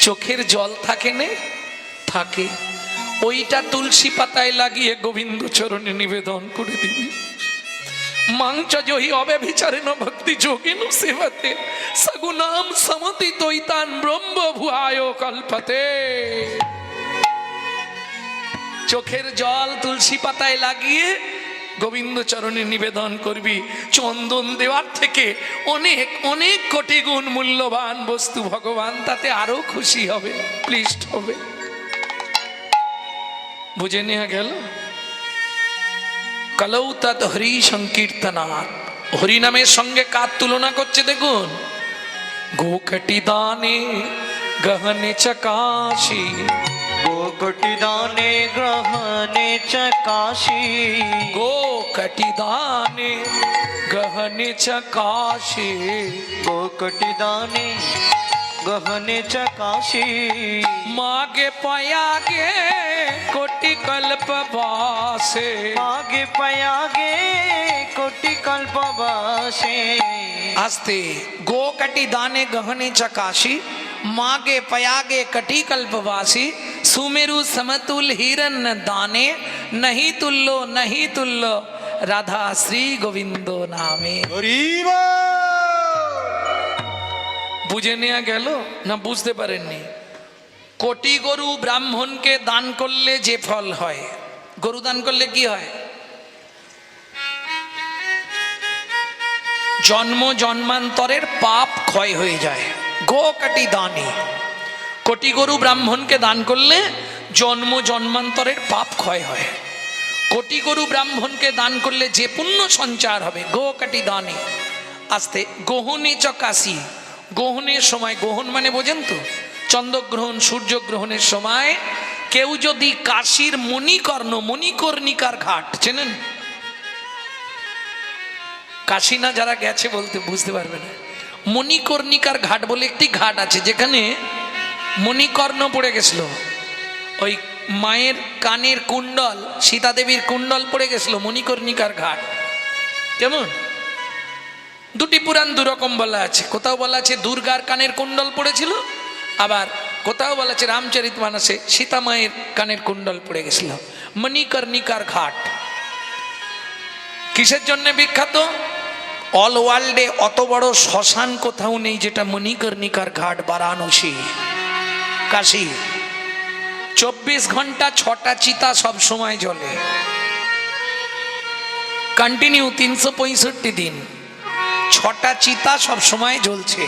চোখের জল থাকে না, থাকে, ওইটা তুলসী পাতায় লাগিয়ে গোবিন্দ চরণে নিবেদন করে দিবি। মাংচ জহি অব্যভিচারেণ ভক্তি যোগেন সেবতে সগুণাম সমতি তৈতান ব্রহ্ম ভুয়ায় কল্পতে। চোখের জল তুলসী পাতায় লাগিয়ে গোবিন্দ চরণে নিবেদন করবি। চন্দন দেওয়ার থেকে অনেক অনেক কোটি গুণ মূল্যবান বস্তু ভগবান তাতে আরো খুশি হবে, প্লিজড হবে। বুঝে নেওয়া গেল? কলৌ তৎ হরি সংকীর্তনাৎ। হরি নামের সঙ্গে কার তুলনা করছে দেখুন। গোকটি দানে গহনে চকাশি, গোকটি দানে গ্রহণে চকাশি, গোকটি দানে গহনে চকাশি, গোকটি দানে গহনে চকাশি। মাগে পয়াগে কোটি কল্প বাসে, মাগে পয়াগে কোটি কল্প বাসে। আস্তে। গোকটি দানে গহনে চকাশি, मागे पयागे कटी कल्पवासी, सुमेरु समतुल हिरन दाने, नहीं तुल्लो नहीं तुल्लो राधा श्री गोविंदो नामे। বুঝে নেওয়া গেল না? বুঝতে পারেননি? কোটি গরু ব্রাহ্মণকে দান করলে যে ফল হয়, গরু দান করলে কি হয়? জন্ম জন্মান্তরের পাপ ক্ষয় হয়ে যায়। গোকটি দানে, কোটি গরু ব্রাহ্মণকে দান করলে জন্ম জন্মান্তরের পাপ ক্ষয় হয়। কোটি গরু ব্রাহ্মণকে দান করলে যে পুণ্য সঞ্চার হবে। গোকটি দানে। আস্তে। গ্রহণে চকাশি, গ্রহণের সময়, গ্রহণ মানে বোঝেন তো, চন্দ্রগ্রহণ সূর্যগ্রহণের সময় কেউ যদি কাশীর মণিকর্ণ, মণিকর্ণিকার ঘাট চেনেন? কাশী না যারা গেছে বলতে বুঝতে পারবে না। মণিকর্ণিকার ঘাট বলে একটি ঘাট আছে যেখানে মণিকর্ণ পড়ে গেছিল। ওই মায়ের কানের কুণ্ডল, সীতা দেবীর কুণ্ডল পড়ে গেছিল, মণিকর্ণিকার ঘাট। কেমন? দুটি পুরাণ দুরকম বলা আছে। কোথাও বলা আছে দুর্গার কানের কুণ্ডল পড়েছিল, আবার কোথাও বলা আছে রামচরিতমানসে সীতা মায়ের কানের কুণ্ডল পড়ে গেছিল। মণিকর্ণিকার ঘাট কিসের জন্য বিখ্যাত? অল ওয়ার্ল্ডে অত বড় শ্মশান কোথাও নেই যেটা মণিকর্ণিকার ঘাট। বারাণসী, কাশী, 24 ঘন্টা 6টা চিতা সব সময় জ্বলে, কন্টিনিউ 365 দিন 6টা চিতা সব সময় জ্বলছে।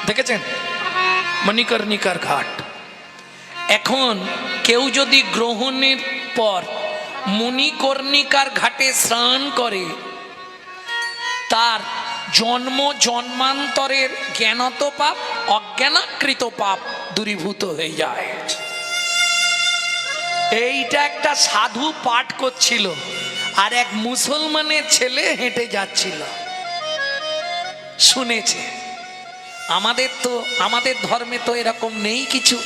দেখেছেন? মণিকর্ণিকার ঘাট। এখন কেউ যদি গ্রহণের পর মণিকর্ণিকার ঘাটে স্নান করে, তার জন্ম জন্মান্তরের জ্ঞানত পাপ, অজ্ঞানাকৃত পাপ দূরীভূত হয়ে যায়। এইটা একটা সাধু পাঠ করছিল, আর এক মুসলমানের ছেলে হেঁটে যাচ্ছিল, শুনেছে। আমাদের ধর্মে তো এরকম নেই কিছু।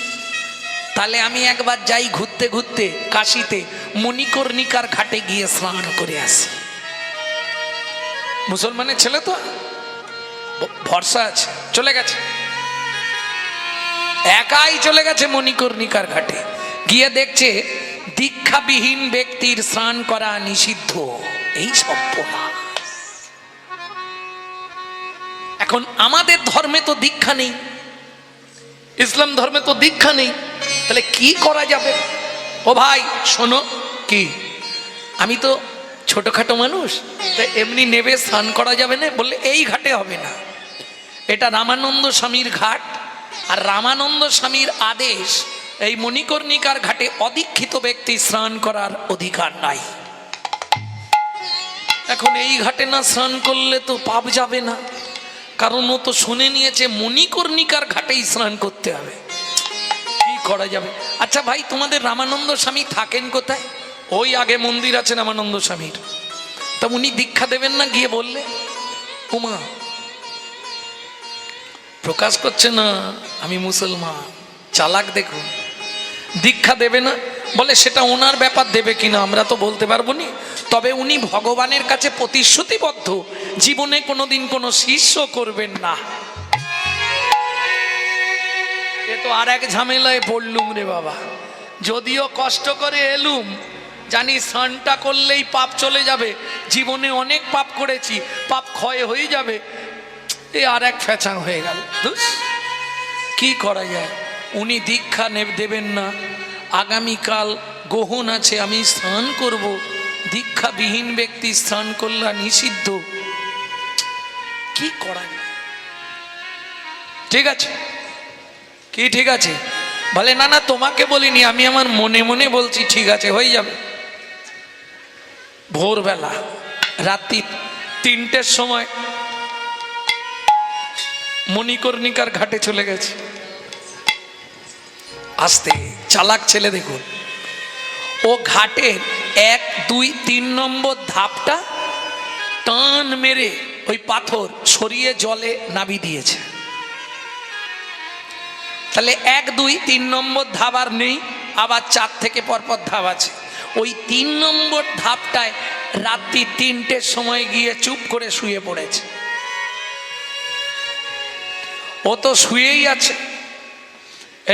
তাহলে আমি একবার যাই ঘুরতে ঘুরতে কাশীতে, মণিকর্ণিকার ঘাটে গিয়ে স্নান করে আসি। মুসলমানের ছেলে তো ভরসা আছে, চলে গেছে, একাই চলে গেছে মণিকর্ণিকার ঘাটে। গিয়ে দেখছে দীক্ষাবিহীন ব্যক্তির স্নান করা নিষিদ্ধ। এই সর্বনাশ। এখন আমাদের ধর্মে তো দীক্ষা নেই, ইসলাম ধর্মে তো দীক্ষা নেই, তাহলে কি করা যাবে? ও ভাই শোনো, কি আমি তো ছোটখাটো মানুষ, তাই এমনি নেবে স্নান করা যাবে না? বললে এই ঘাটে হবে না, এটা রামানন্দ স্বামীর ঘাট, আর রামানন্দ স্বামীর আদেশ এই মণিকর্ণিকার ঘাটে অদীক্ষিত ব্যক্তি স্নান করার অধিকার নাই। এখন এই ঘাটে না স্নান করলে তো পাপ যাবে না, কারণ ও তো শুনে নিয়েছে মণিকর্ণিকার ঘাটেই স্নান করতে হবে। কি করা যাবে? আচ্ছা ভাই, তোমাদের রামানন্দ স্বামী থাকেন কোথায়? ওই আগে মন্দির আছে রামানন্দ স্বামীর, তা উনি দীক্ষা দেবেন না? গিয়ে বললে উমা প্রকাশ করছে না আমি মুসলমান, চালাক দেখুন, দীক্ষা দেবে না। বলে সেটা ওনার ব্যাপার, দেবে কিনা আমরা তো বলতে পারবো না, তবে উনি ভগবানের কাছে প্রতিশ্রুতিবদ্ধ জীবনে কোনোদিন কোনো শিষ্য করবেন না। তো আর এক ঝামেলায় পড়লুম রে বাবা। যদিও কষ্ট করে এলুম, জানি স্নানটা করলেই পাপ চলে যাবে, জীবনে অনেক পাপ করেছি, পাপ ক্ষয় হয়ে যাবে, এ আর এক ফ্যাচাং হয়ে গেল। কি করা যায়? উনি দীক্ষা দেবেন না, আগামীকাল গ্রহণ আছে, আমি স্নান করব, দীক্ষাবিহীন ব্যক্তি স্নান করলে নিষিদ্ধ, কি করা যায়? ঠিক আছে, কি ঠিক আছে? বলে না না তোমাকে বলিনি, আমি আমার মনে মনে বলছি, ঠিক আছে হয়ে যাবে। ভোরবেলা রাত্রি 3টের সময় মণিকর্ণিকার ঘাটে চলে গেছে। আসতে চালাক ছেলে দেখুন, ও ঘাটের 1, 2, 3 নম্বর ধাপটা টান মেরে ওই পাথর সরিয়ে জলে নাবি দিয়েছে। তাহলে 1, 2, 3 নম্বর ধাপ আর নেই, আবার 4 থেকে পরপর ধাপ আছে। ওই 3 নম্বর ধাপটায় রাত্রি 3টের সময় গিয়ে চুপ করে শুয়ে পড়েছে। ও তো শুয়েই আছে।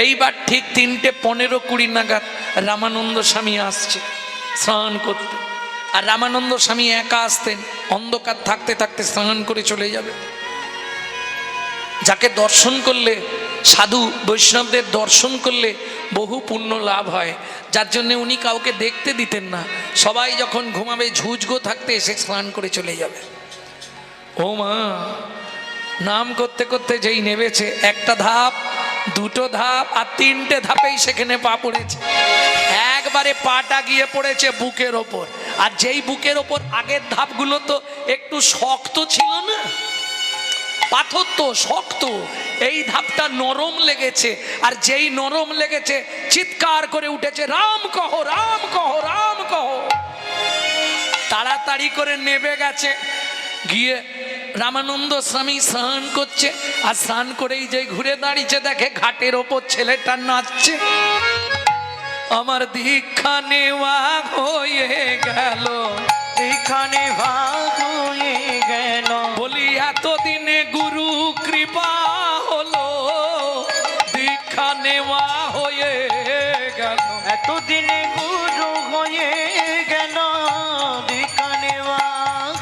এইবার ঠিক 3:15-20 নাগাদ রামানন্দ স্বামী আসছে স্নান করতে। আর রামানন্দ স্বামী একা আসতেন, অন্ধকার থাকতে থাকতে স্নান করে চলে যাবে। যাকে দর্শন করলে, সাধু বৈষ্ণবদের দর্শন করলে বহু পুণ্য লাভ হয়, যার জন্য উনি কাউকে দেখতে দিতেন না। সবাই যখন ঘুমাবে ঝুঁঝগো থাকতে এসে স্নান করে চলে যাবে। ও মা, নাম করতে করতে যেই নেমেছে, 1টা ধাপ, 2টো ধাপ, আর 3টে ধাপেই সেখানে পা পড়েছে। একবারে পাটা গিয়ে পড়েছে বুকের ওপর। আর যেই বুকের ওপর আগের ধাপগুলো তো একটু শক্ত ছিল না, পাথর তো শক্ত, এই ধাপটা নরম লেগেছে। আর যেই নরম লেগেছে চিৎকার করে উঠেছে, রাম কহ, রাম কহ, রাম কহ। তাড়াতাড়ি করে নেবে গেছে, গিয়ে রামানন্দ স্বামী স্নান করছে। আর স্নান করেই যে ঘুরে দাঁড়িয়েছে, দেখে ঘাটের ওপর ছেলেটা নাচছে। আমার দীক্ষা নেওয়া হয়ে গেল, দীক্ষা নেওয়া হয়ে গেল। বলি এতদিনে গুরু কৃপা হলো, দীক্ষা নেওয়া হয়ে গেল। এতদিনে গুরু হয়ে গেল, দীক্ষা নেওয়া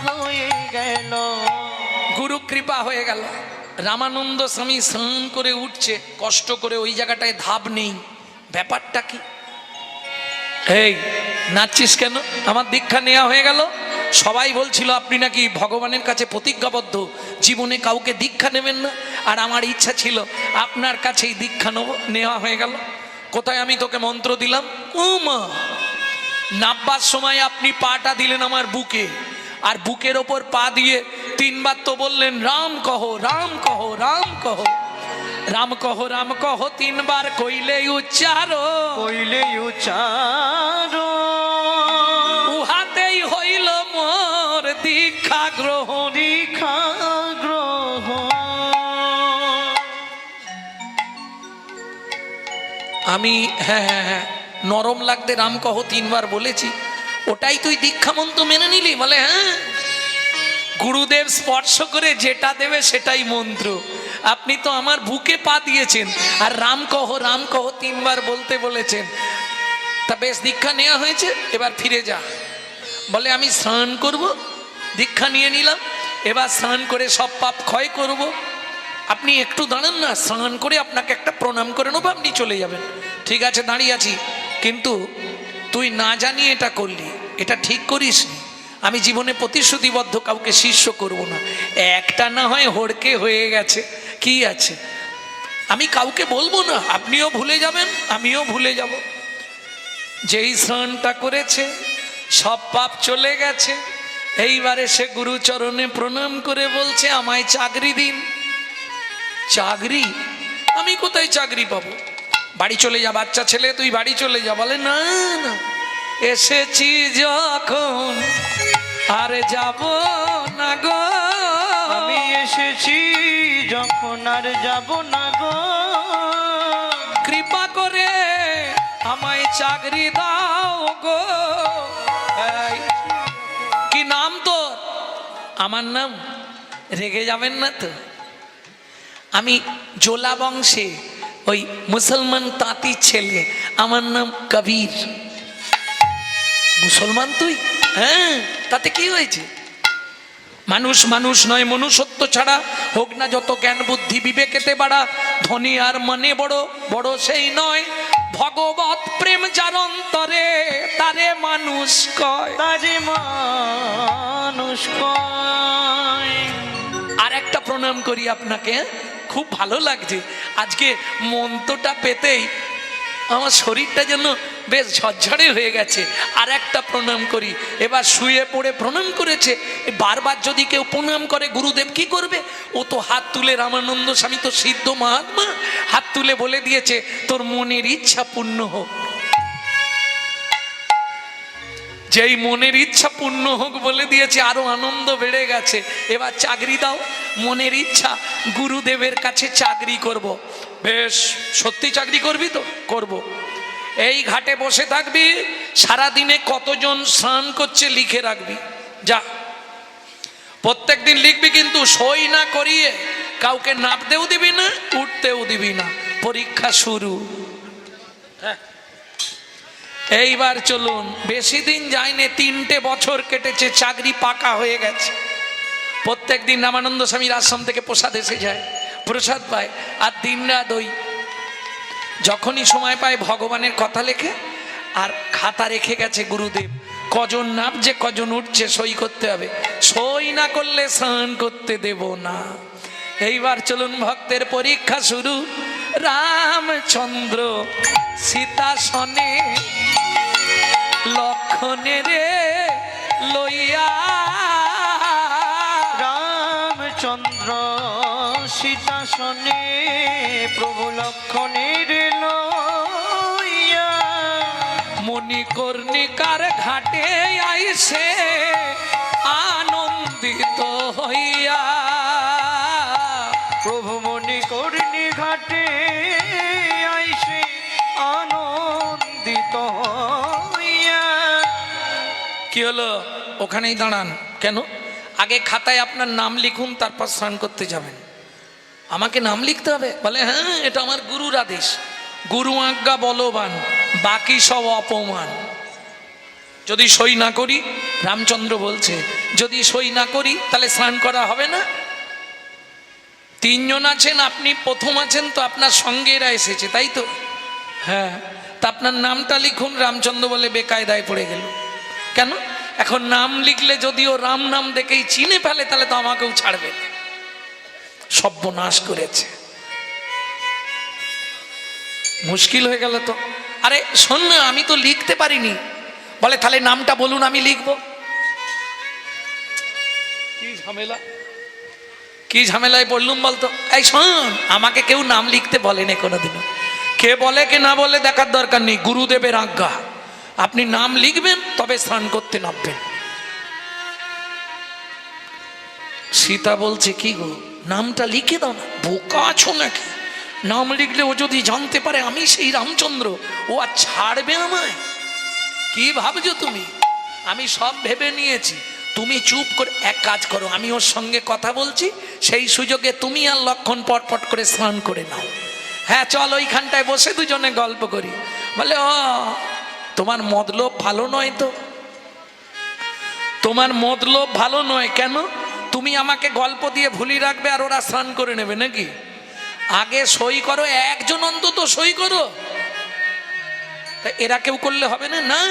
হয়ে গেল। গুরু কৃপা হয়ে গেল। রামানন্দ স্বামী স্নান করে উঠছে কষ্ট করে, ওই জায়গাটায় ধাপ নেই। ব্যাপারটা কি? এই নাচছিস কেন? আমার দীক্ষা নেওয়া হয়ে গেল। সবাই বলছিল আপনি নাকি ভগবানের কাছে প্রতিজ্ঞাবদ্ধ, জীবনে কাউকে দীক্ষা নেবেন না। আর আমার ইচ্ছা ছিল আপনার কাছেই দীক্ষা নেওয়া হয়ে গেল। কোথায় আমি তোকে মন্ত্র দিলাম? ও মা, নাববার সময় আপনি পাটা দিলেন আমার বুকে, আর বুকের ওপর পা দিয়ে 3বার তো বললেন রাম কহ, রাম কহ, রাম কহ। রাম কহ, রাম কহ 3বার কইলে উচ্চারো, কইলে উচ্চারো, উহাতেই হইল মোর দীক্ষা গ্রহণ। দীক্ষা গ্রহণ। আমি হ্যাঁ, নরম লাগতে রাম কহ 3বার বলেছি, ওটাই তুই দীক্ষা মন্ত্র মেনে নিলি? বলে হ্যাঁ, গুরুদেব স্পর্শ করে যেটা দেবে সেটাই মন্ত্র। আপনি তো আমার বুকে পা দিয়েছেন আর রাম কহ, রাম কহ 3বার বলতে বলেছেন। তা বেশ, দীক্ষা নেওয়া হয়েছে, এবার ফিরে যা। বলে আমি স্নান করব, দীক্ষা নিয়ে নিলাম, এবার স্নান করে সব পাপ ক্ষয় করব। আপনি একটু দাঁড়ান না, স্নান করে আপনাকে একটা প্রণাম করে নেবো, আপনি চলে যাবেন। ঠিক আছে, দাঁড়িয়ে আছি, কিন্তু তুই না জানিয়ে এটা করলি, এটা ঠিক করিস নি। আমি জীবনে প্রতিশ্রুতিবদ্ধ কাউকে শিষ্য করব না। একটা না হয় হড়কে হয়ে গেছে, কি আছে, আমি কাউকে বলবো না, আপনিও ভুলে যাবেন, আমিও ভুলে যাব। যেই স্নানটা করেছে সব পাপ চলে গেছে। এইবারে সে গুরুচরণে প্রণাম করে বলছে আমায় চাকরি দিন। চাকরি? আমি কোথায় চাকরি পাবো? বাড়ি চলে যা, বাচ্চা ছেলে, তুই বাড়ি চলে যা। বলে না না, এসেছি যখন আর যাব না গো, আমি এসেছি যখন আর যাব না গো, কৃপা করে আমায় চাকরি দাও গো। এই, কি নাম তোর? আমার নাম? রেগে যাবেন না তো? আমি জোলা বংশে ওই মুসলমান তাঁতি ছেলে, আমার নাম কবির। মুসলমান তুই? হ্যাঁ, তাতে কি হয়েছে? মানুষ মানুষ নয়, মনুষ্যত্ব ছাড়া হোক না যত জ্ঞান বুদ্ধি, বিবেকেতে বাড়া ধনী আর মানে বড় বড় সেই নয়, ভগবত প্রেম যার অন্তরে তারে মানুষ কয়। তারে মানুষ কয়। আর একটা প্রণাম করি আপনাকে, খুব ভালো লাগছে আজকে মন্ত্রটা পেতেই আমার শরীরটা যেন বেশ ঝরঝরে হয়ে গেছে। আর একটা প্রণাম করি, এবার শুয়ে পড়ে প্রণাম করেছে। বারবার যদি কেউ প্রণাম করে গুরুদেব কি করবে? ও তো হাত তুলে, রামানন্দ স্বামী তো সিদ্ধ মহাত্মা, হাত তুলে বলে দিয়েছে তোর মনের ইচ্ছা পূর্ণ হোক। যেই মনের ইচ্ছা পূর্ণ হোক বলে দিয়েছে, আরো আনন্দ বেড়ে গেছে। এবার চাকরি দাও, মনের ইচ্ছা গুরুদেবের কাছে চাকরি করব। বেশ, সত্যি চাকরি করবি তো? করব। এই ঘাটে বসে থাকবি, সারাদিনে কতজন স্নান করছে লিখে রাখবি, যা প্রত্যেক দিন লিখবি, কিন্তু সই না করিয়ে কাউকে নামতেও দিবি না, উঠতেও দিবি না। পরীক্ষা শুরু। হ্যাঁ, এইবার চলুন, বেশি দিন যায়নি, 3টে বছর কেটেছে, চাকরি পাকা হয়ে গেছে। প্রত্যেক দিন রামানন্দ স্বামীর আশ্রম থেকে প্রসাদ এসে যায়, প্রসাদ পায়, আর দিনরাত ওই যখনই সময় পায় ভগবানের কথা লেখে, আর খাতা রেখে গেছে গুরুদেব কজন নামছে কজন উঠছে সই করতে হবে, সই না করলে স্নান করতে দেব না। এইবার চলুন, ভক্তের পরীক্ষা শুরু। রামচন্দ্র সীতা সনে লক্ষণের লইয়া, রামচন্দ্র সীতা সনে প্রভু লক্ষণের লইয়া, মণিকর্ণিকার ঘাটে আইসে আনন্দিত হইয়া, প্রভু মণিকর্ণি ঘাটে আইসে আনন্দিত হইয়া। কি হলো? ওখানেই দাঁড়ান কেন? আগে খাতায় আপনার নাম লিখুন, তারপর স্নান করতে যাবেন। আমাকে নাম লিখতে হবে? বলে হ্যাঁ, এটা আমার গুরুর আদেশ, গুরু আজ্ঞা বলবান, বাকি সব অপমান। যদি সই না করি, রামচন্দ্র বলছে যদি সই না করি তাহলে স্নান করা হবে না। 3 জন আছেন, আপনি প্রথম আছেন, তো আপনার সঙ্গে এরা এসেছে, তাই তো? হ্যাঁ, তা আপনার নামটা লিখুন। রামচন্দ্র বলে বেকায়দায় পড়ে গেল। কেন? এখন নাম লিখলে যদিও রাম নাম দেখেই চিনে ফেলে, তাহলে তো আমাকেও ছাড়বে। সর্বনাশ করেছে, মুশকিল হয়ে গেল তো। আরে শোন না, আমি তো লিখতে পারিনি। বলে তাহলে নামটা বলুন, আমি লিখবো। কি ঝামেলা, কি ঝামেলায় বললুম বলতো। এই শোন, আমাকে কেউ নাম লিখতে বলেনি কোনোদিনও। কে বলে কে না বলে দেখার দরকার নেই, গুরুদেবের আজ্ঞা। আপনি নাম লিখবেন, তবে স্নান করতে নামবেন। সীতা বলছে কি গো, নামটা লিখে দাও না। বোকা আছো নাকি? নাম লিখলে ও যদি জানতে পারে আমি সেই রামচন্দ্র, ও আর ছাড়বে আমায়? কি ভাবছো তুমি? আমি সব ভেবে নিয়েছি। তুমি চুপ করে এক কাজ করো, আমি ওর সঙ্গে কথা বলছি, সেই সুযোগে তুমি আর লক্ষণ পটপট করে স্নান করে নাও। হ্যাঁ চল, ওইখানটায় বসে দুজনে গল্প করি। বলে ও, তোমার মতলব ভালো নয় তো? তোমার মতলব ভালো নয় কেন? তুমি আমাকে গল্প দিয়ে ভুলি রাখবে আর ওরা স্নান করে নেবে নাকি? আগে সই করো, একজন অন্তত সই করো। তা এরা কেউ করলে হবে না? না,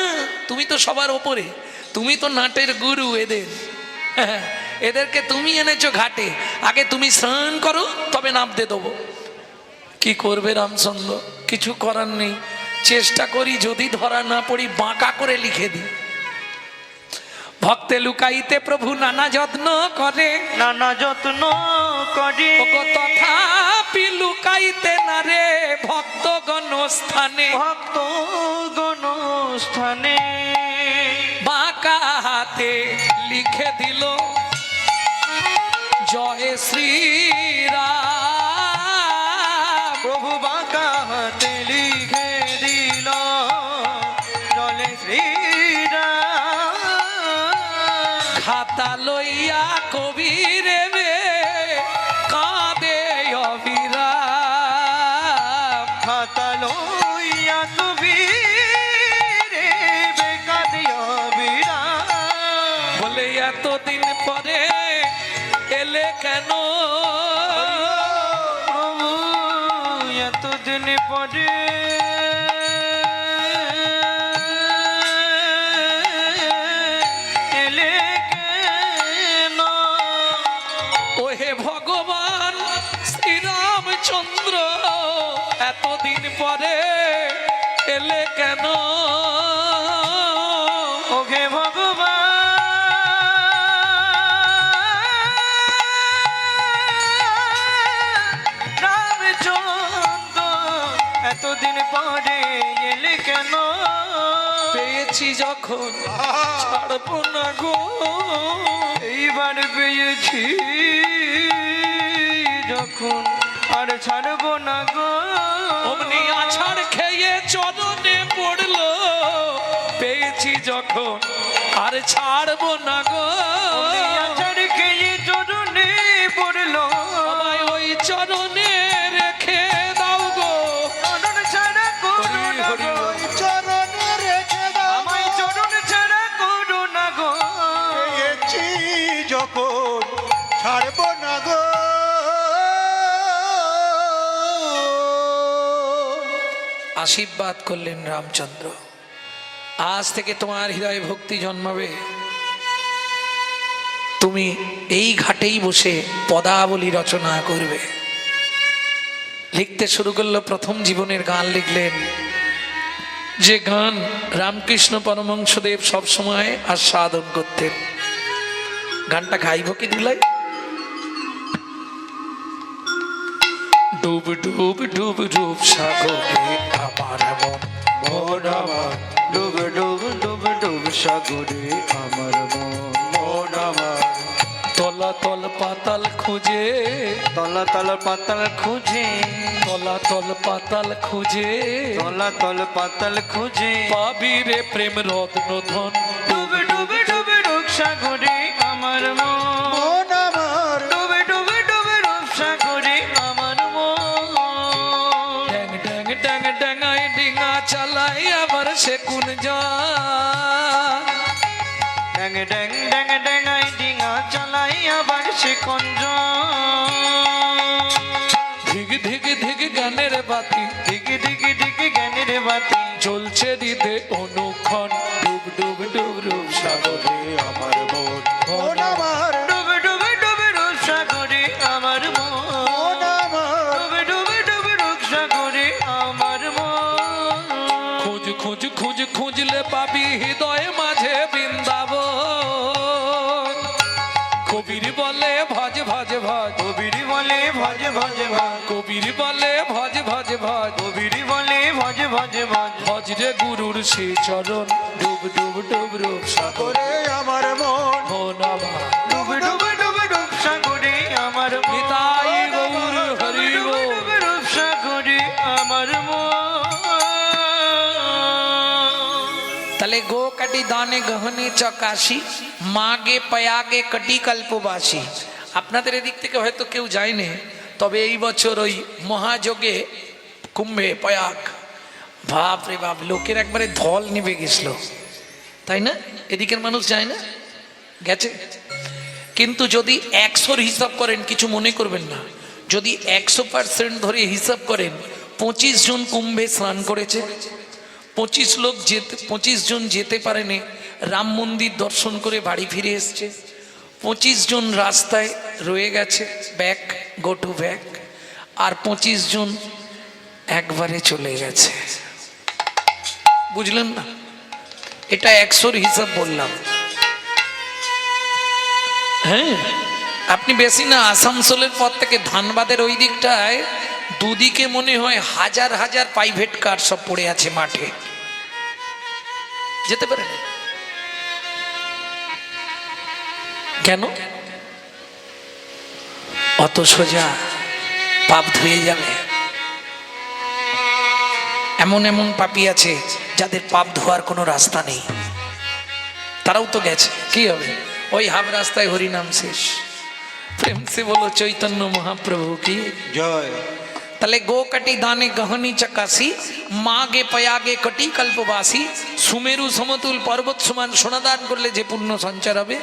তুমি তো সবার ওপরে, তুমি তো নাটের গুরু এদের। এদেরকে তুমি এনেছো ঘাটে, আগে তুমি স্নান করো, তবে নামতে দেবো। কি করবে রামচন্দ্র? কিছু করার নেই। চেষ্টা করি, যদি ধরা না পড়ি বাঁকা করে লিখে দিই। ভক্তে লুকাইতে প্রভু নানা যত্ন করে, নানা যত্ন করে, তথাপি লুকাইতে না রে ভক্তগণ স্থানে, ভক্তগণ স্থানে বাঁকা হাতে লিখে দিল জয় শ্রীরাম। প্রভু বাঁকা হাতে লিখে দিল জয় শ্রীরাম। খাতা লইয়া কবিরে কাঁদে অবিরাম। লইয়া তুমি রে বেকাদিয়া বিরা বলে এতদিন পরে এলে কেন প্রভু এতদিন পরে এলে কেন ওহে ভগবান শ্রীরামচন্দ্র এতদিন পরে এলে কেন ওহে ভগবান রামচন্দ্র এতদিন পরে এলে কেন পেয়েছি যখন ছাড়বো না গো এইবার পেয়েছি যখন আর ছাড়বো না গো অমনি আছাড় খেয়ে চরণে পড়লো পেয়েছি যখন আর ছাড়বো না গো আচার খেয়ে চরণে পড়লো আমায় ওই চরণে রেখে দাও গো চরণ ছাড়া করো না গো চরণে রেখে দাও আমায় চরণ ছাড়া করো না গো পেয়েছি যখন ছাড়ব না গো আশীর্বাদ করলেন রামচন্দ্র আজ থেকে তোমার হৃদয়ে ভক্তি জন্মাবে তুমি এই ঘাটেই বসে পদাবলী রচনা করবে লিখতে শুরু করলো প্রথম জীবনের গান লিখলেন যে গান রামকৃষ্ণ পরমহংসদেব সবসময় আস্বাদন করতেন গানটা গাইব কি দুলাই ডুব ডুব ডুব ডুব সাগরে আমার মন মন আমার ডুব ডুব ডুব ডুব সাগরে আমার মন আমার তলাতল পাতাল খুঁজে তলাতল পাতাল খুঁজে তলাতল পাতাল খুঁজে তলাতল পাতাল খুঁজে পাবি রে প্রেম রত্ন ধন ডুবে ডুবে ডুবে রূপ সাগরে আমার মন মন আমার ডুবে ডুবে ডুবে রূপ সাগরে আমার মন ড্যাং ড্যাং ড্যাং ড্যাঙাই ডিঙা চালাই আবার সে কোন যা ড্যাং ড্যাং ড্যাং ড্যাঙাই ডিঙা চালাই আবার সে কঞ্জ ধিগ ধিগ ধিগ গানের বাতি দিকে দিকে দিকে জ্ঞানের বাতি জ্বলছে হৃদে অনুক্ষণ ডুব ডুব ডুব রূপ সাগরে আমার মন মন আমার ডুবে ডুবে ডুবে রূপ সাগরে আমার মন মন আমার ডুবে ডুবে ডুবে রূপ সাগরে আমার মন খুঁজ খুঁজ খুঁজ খুঁজলে পাবি হৃদয় মাঝে বৃন্দাবন কবির বলে ভজ ভজ ভজ কবির বলে ভজ ভজ ভজ কবির বলে ভজ ভজ ভজ কবির বলে ভজ ভজ ভজ ভজ রে গুরুর সে চরণ ডুব ডুব ডুব রূপ সাগরে করে আমার মন মন আমার ডুবে ডুবে ডুবে রূপ সাগরে আমার মন নিতাই গৌর হরি ডুবে গো ডুবে রূপ সাগরে আমার মন तले गो कटी दाने गहने चकाशी मागे पयागे कटी कल्पबासी আপনাদের এদিক থেকে হয়তো কেউ যায়নি তবে এই বছর ওই মহাযোগে কুম্ভে পয়াগ বাপ রে বাপ লোকের একবারে ধল নিভে গেছিল তাই না এদিকের মানুষ যায় না গেছে কিন্তু যদি 100-র হিসাব করেন কিছু মনে করবেন না যদি 100% ধরে হিসাব করেন 25 জন কুম্ভে স্নান করেছে 25 জন যেতে পারেনি রাম মন্দির দর্শন করে বাড়ি ফিরে এসছে 25 জন রাস্তায় রয়ে গেছে ব্যাক গো টু ব্যাক আর 25 জন একবারে চলে গেছে বুঝলেন না এটা 100-র হিসাব বললাম হ্যাঁ আপনি বেশি না আসানসোলের পর থেকে ধানবাদের ওই দিকটায় দুদিকে মনে হয় হাজার হাজার প্রাইভেট কার সব পড়ে আছে মাঠে যেতে পারেন কেন অত সোজা পাপ ধুয়ে যাবে এমন এমন পাপী আছে যাদের পাপ ধোয়ার কোনো রাস্তা নেই তারাও তো গেছে কি হবে ওই হাফ রাস্তায় হরিনাম শেষ প্রেম সে বলো চৈতন্য মহাপ্রভু কি জয় তাহলে গো কাটি দানে গহনি চকাশি মাগে পয়াগে কটি কল্পবাসী সুমেরু সমতুল পর্বত সমান সোনাদান করলে যে পুণ্য সঞ্চার হবে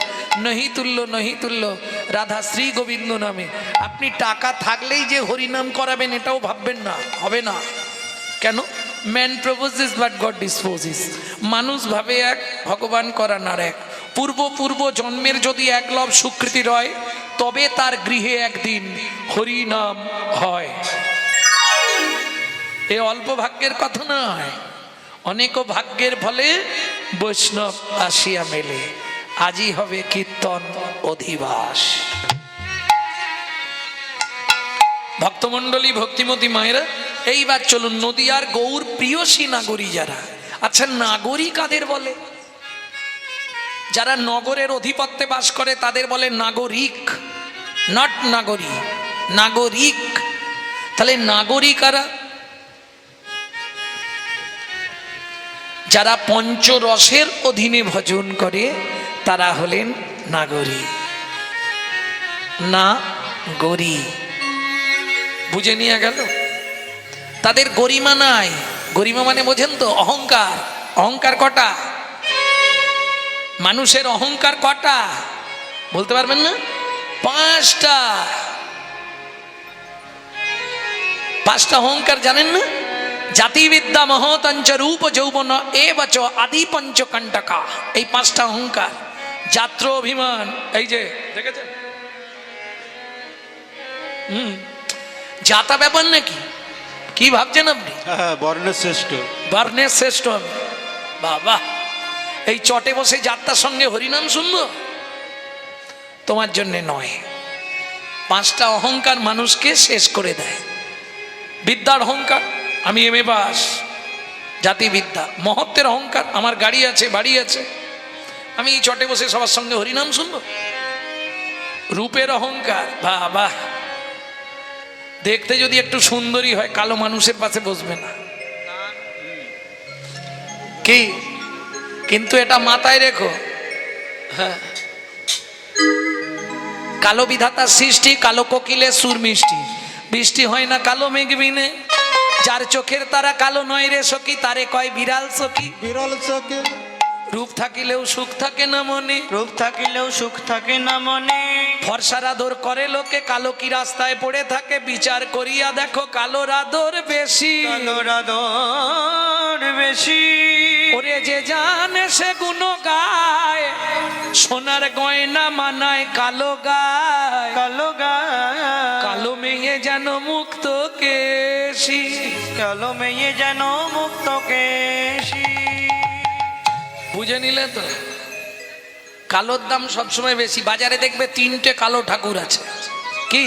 নহি তুল্য রাধা শ্রী গোবিন্দ নামে। আপনি টাকা থাকলেই যে হরিনাম করাবেন এটাও ভাববেন না, হবে না। কেন? Man proposes but god disposes. মানুষ ভাবে এক, ভগবান করান আর এক। পূর্ব জন্মের যদি একলব সুকৃতি রয় তবে তার গৃহে একদিন হরিনাম হয়। এ অল্প ভাগ্যের কথা নয়, অনেক ভাগ্যের ফলে বৈষ্ণব আসিয়া মেলে। আজই হবে কীর্তন অধিবাস। ভক্তমণ্ডলী, ভক্তিমতী মায়েরা, এইবার চলুন নদিয়ার গৌর প্রিয়সী নাগরী যারা। আচ্ছা, নাগরী কাদের বলে? যারা নগরের অধিপত্যে বাস করে তাদের বলে নাগরিক, নট নাগরী, নাগরিক। তাহলে নাগরিক কারা? যারা পঞ্চরসের অধীনে ভজন করে তারা হলেন নাগরী। নাগরী বুঝে নিয়ে গেল। তাদের গরিমা নাই। গরিমা মানে বোঝেন তো? অহংকার। অহংকার কটা? মানুষের অহংকার কটা বলতে পারবেন না? 5টা। 5টা অহংকার জানেন না? জাতিবিদ্যা মহতঞ্চ রূপ যৌবন এবচ আদি পঞ্চকণ্টকা। এই 5টা অহংকার। যাত্র অভিমান, এই যে দেখেছেন, জাতা ব্যাপার নাকি? কি ভাবছেন আপনি? বর্ণের শ্রেষ্ঠ। বর্ণের শ্রেষ্ঠ আমি, বাবা। এই চটে বসে যাত্রার সঙ্গে হরিনাম শুনবো? তোমার জন্য নয়। 5টা অহংকার মানুষকে শেষ করে দেয়। বিদ্যার অহংকার, আমি এমএ পাস। জাতিবিদ্যা। মহত্বের অহংকার, আমার গাড়ি আছে, বাড়ি আছে, আমি এই চটে বসে সবার সঙ্গে হরিনাম শুনবো। রূপের অহংকার, বাবা, দেখতে যদি একটু সুন্দরী হয় কালো মানুষের পাশে বসবে না কি? কিন্তু এটা মাথায় রেখো, হ্যাঁ, কালো বিধাতার সৃষ্টি, কালো কোকিলে সুর মিষ্টি। বৃষ্টি হয় না কালো মেঘ বিনে, যার চোখের তারা কালো নয় রে সখী, তারে কয় বিড়াল সখী। বিরল চোখে রূপ থাকিলেও সুখ থাকে না মনে, রূপ থাকিলেও সুখ থাকে না মনে। ফর্সার আদর করে লোকে, কালো কি রাস্তায় পড়ে থাকে, বিচার করিয়া দেখো কালোর আদর বেশি। কালোর আদর বেশি। ওরে যে জানে সে গুণ গায়, সোনার গয়না মানায় কালো গায়। কালো গায়, কালো মেয়ে যেন মুক্ত কেশি, কালো মেয়ে যেন মুক্ত কেশি। বুঝে নিলে তো? কালোর দাম সবসময় বেশি। বাজারে দেখবে 3টে কালো ঠাকুর আছে। কি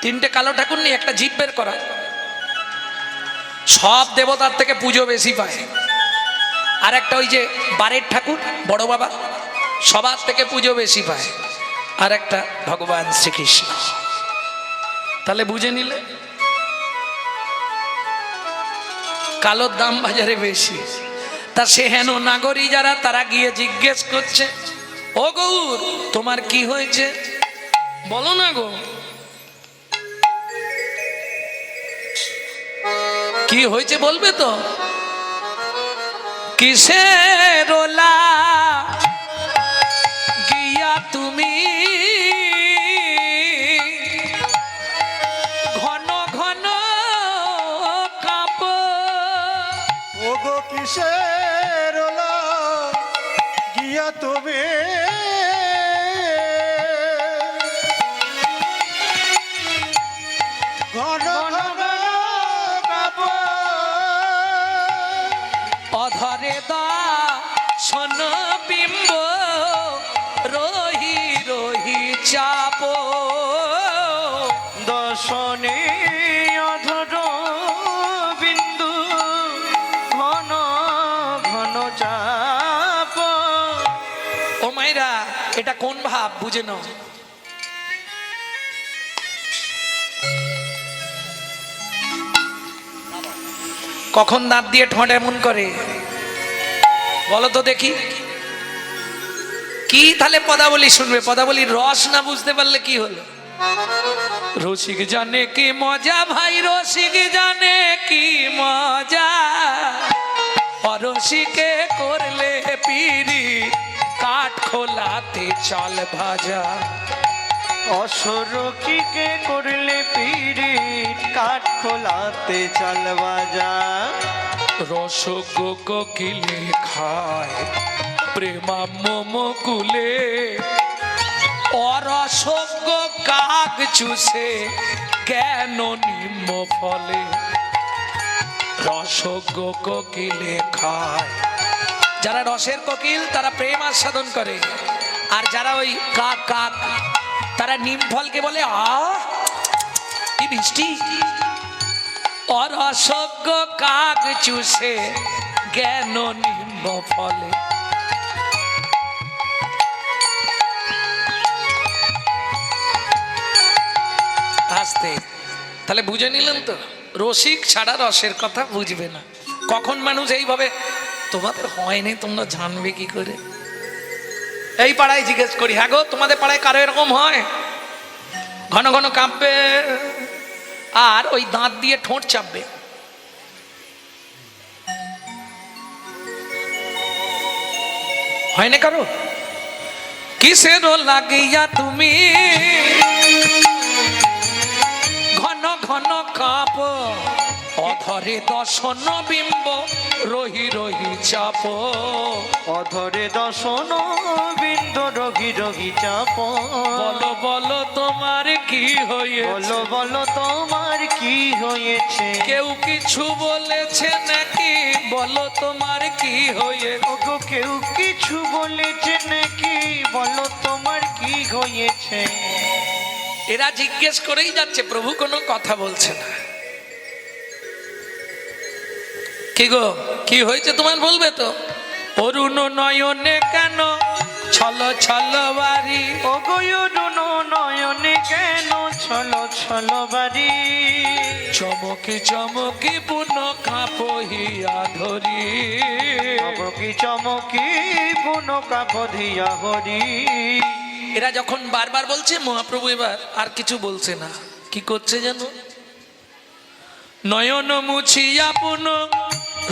3টে কালো ঠাকুর নেই? একটা জিভ বের করা। সব দেবতার থেকে পুজো বেশি পায়। আর একটা ওই যে বারের ঠাকুর, বড় বাবা, সবার থেকে পুজো বেশি পায়। আর একটা ভগবান শ্রীকৃষ্ণ। তাহলে বুঝে নিলে কালোর দাম বাজারে বেশি। তা সে হেন নাগরী যারা, তারা গিয়ে জিজ্ঞেস করছে, ও গৌর তোমার কি হয়েছে বলো না গো। কি হয়েছে বলবে তো? কিসের ওলা গিয়া তুমি ঘন ঘন কাঁপ। ওগো কিসের ওলা গিয়া তুমি ঘন ঘন কাঁপো। অধরে দা সন বিম্ব রহি রহি চাপ। দর্শনে অধর বিন্দু ঘন ঘন চাপ। ও মায়েরা, এটা কোন ভাব বুঝে নাও। কখন দাঁত দিয়ে ঠোঁট এমন করে বলো তো দেখি? কি তাহলে পদাবলী শুনবে? পদাবলীর রস না বুঝতে পারলে কি হলো? রসিক জানে কি মজা ভাই, রসিক জানে কি মজা, অরসিকে করলে পিরি কাঠ খোলাতে চাল ভাজা। অসরকিকে করলে পিরিত কাঠ খোলাতে চাল বাজা। রসজ্ঞ কোকিলে খায় প্রেমাম্য মকুলে, অরসজ্ঞ কাক চুষে কেন নিম্ন ফলে। রসজ্ঞ কোকিলে খায়, যারা রসের কোকিল তারা প্রেম আস্বাদন করে, আর যারা ওই কাক কাক তারা নিম ফলকে বলে কি মিষ্টি। অরসজ্ঞ কাক চুষে জ্ঞান নিম্ন ফলে। আসতে তাহলে বুঝে নিলেন তো, রসিক ছাড়া রসের কথা বুঝবে না। কখন মানুষ এইভাবে, তোমাদের হয়নি তোমরা জানবে কি করে? এই পাড়ায় জিজ্ঞেস করি, হ্যাঁ গো তোমাদের পাড়ায় কারো এরকম হয়? ঘন ঘন কাঁপবে আর ওই দাঁত দিয়ে ঠোঁট চাপবে। হয় না কারো? কিসের লাগিয়া তুমি ঘন ঘন কাঁপ, অধরে দর্শন বিম্ব রহি রহি চাপ। অধরে দর্শন বিন্দু রোগী রোগী চাপ। বলো বলো তোমার কি হয়ে, বলো বলো তোমার কি হয়েছে। কেউ কিছু বলেছে নাকি, বলো তোমার কি হয়ে। ওগো কেউ কিছু বলেছে নাকি, বলো তোমার কি হয়েছে। এরা জিজ্ঞেস করেই যাচ্ছে, প্রভু কোনো কথা বলছে না। কি গো কি হয়েছে তোমার বলবে তো? অরুণ নয়নে কেন ছল ছল বাড়ি, ওগো অরুণ নয়নে কেন ছল ছল বাড়ি। চমকি চমকি পুন কাঁপহিয়া ধরি, চমকি চমকি পুন কাঁপধিয়া হরি। এরা যখন বারবার বলছে, মহাপ্রভু এবার আর কিছু বলছে না। কি করছে জানো? নয়ন মুছিয়া পুন